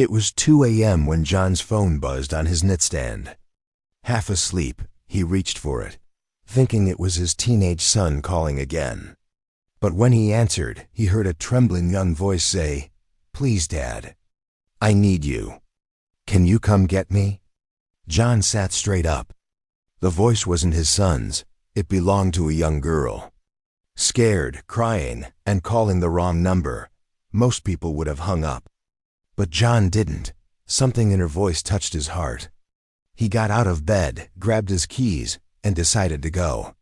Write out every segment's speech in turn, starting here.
It was 2 a.m. when John's phone buzzed on his nightstand. Half asleep, he reached for it, thinking it was his teenage son calling again. But when he answered, he heard a trembling young voice say, "Please, Dad. I need you. Can you come get me?" John sat straight up. The voice wasn't his son's. It belonged to a young girl. Scared, crying, and calling the wrong number, most people would have hung up. But John didn't. Something in her voice touched his heart. He got out of bed, grabbed his keys, and decided to go.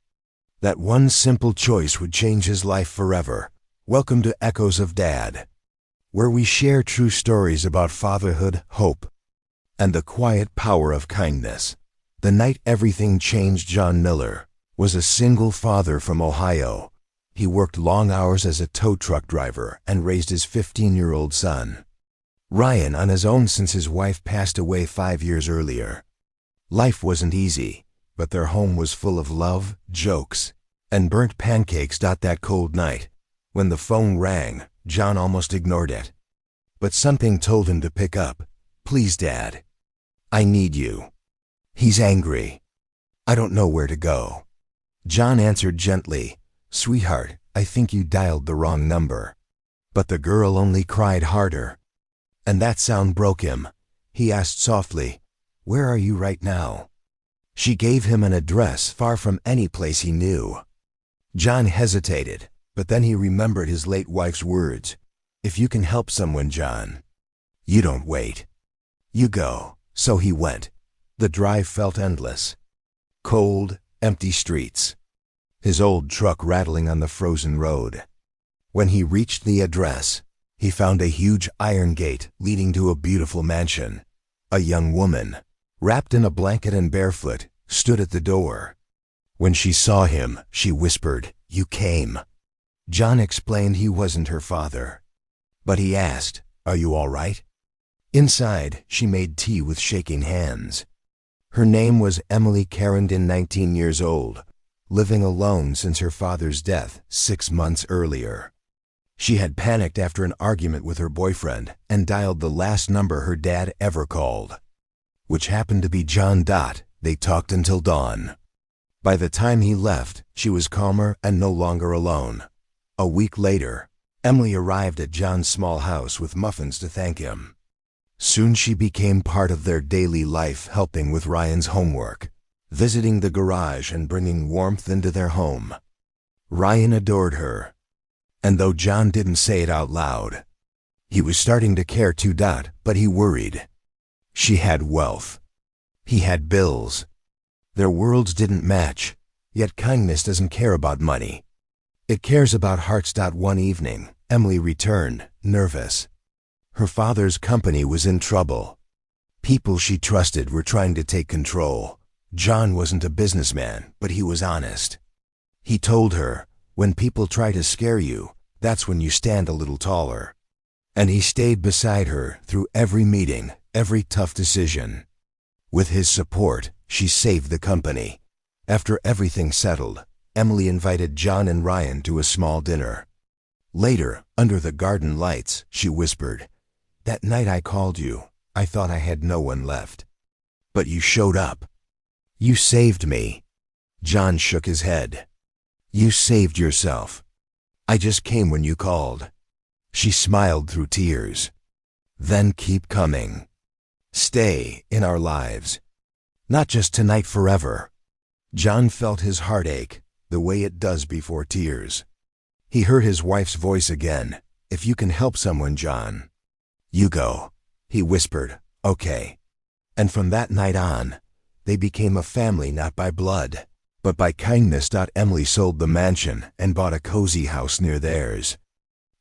That one simple choice would change his life forever. Welcome to Echoes of Dad, where we share true stories about fatherhood, hope, and the quiet power of kindness. The night everything changed. John Miller was a single father from Ohio. He worked long hours as a tow truck driver and raised his 15-year-old son, Ryan, on his own since his wife passed away 5 years earlier. Life wasn't easy, but their home was full of love, jokes, and burnt pancakes. That cold night, when the phone rang, John almost ignored it. But something told him to pick up. "Please, Dad. I need you. He's angry. I don't know where to go." John answered gently, "Sweetheart, I think you dialed the wrong number." But the girl only cried harder. And that sound broke him. He asked softly, "Where are you right now?" She gave him an address far from any place he knew. John hesitated, but then he remembered his late wife's words. "If you can help someone, John, you don't wait. You go." So he went. The drive felt endless. Cold, empty streets. His old truck rattling on the frozen road. When he reached the address, he found a huge iron gate leading to a beautiful mansion. A young woman, wrapped in a blanket and barefoot, stood at the door. When she saw him, she whispered, "You came." John explained he wasn't her father. But he asked, "Are you all right?" Inside, she made tea with shaking hands. Her name was Emily Carrington, 19 years old, living alone since her father's death 6 months earlier. She had panicked after an argument with her boyfriend and dialed the last number her dad ever called, which happened to be John. They talked until dawn. By the time he left, she was calmer and no longer alone. A week later, Emily arrived at John's small house with muffins to thank him. Soon she became part of their daily life, helping with Ryan's homework, visiting the garage, and bringing warmth into their home. Ryan adored her. And though John didn't say it out loud, he was starting to care too. But he worried. She had wealth. He had bills. Their worlds didn't match, yet kindness doesn't care about money. It cares about hearts. One evening, Emily returned, nervous. Her father's company was in trouble. People she trusted were trying to take control. John wasn't a businessman, but he was honest. He told her, "When people try to scare you, that's when you stand a little taller." And he stayed beside her through every meeting, every tough decision. With his support, she saved the company. After everything settled, Emily invited John and Ryan to a small dinner. Later, under the garden lights, she whispered, "That night I called you, I thought I had no one left. But you showed up. You saved me." John shook his head. "You saved yourself. I just came when you called." She smiled through tears. "Then keep coming. Stay in our lives. Not just tonight, forever." John felt his heart ache, the way it does before tears. He heard his wife's voice again. "If you can help someone, John, you go." He whispered, "Okay." And from that night on, they became a family, not by blood, but by kindness. Emily sold the mansion and bought a cozy house near theirs.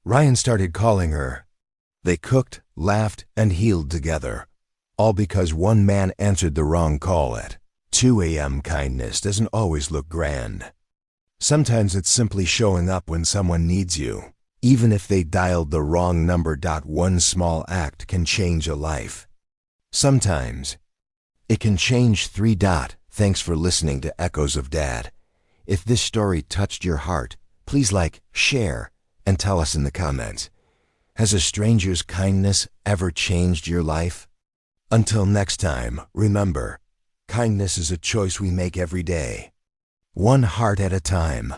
Ryan started calling her. They cooked, laughed, and healed together, all because one man answered the wrong call at 2 a.m. Kindness doesn't always look grand. Sometimes it's simply showing up when someone needs you, even if they dialed the wrong number. One small act can change a life. Sometimes it can change 3. Thanks for listening to Echoes of Dad. If this story touched your heart, please like, share, and tell us in the comments. Has a stranger's kindness ever changed your life? Until next time, remember, kindness is a choice we make every day, one heart at a time.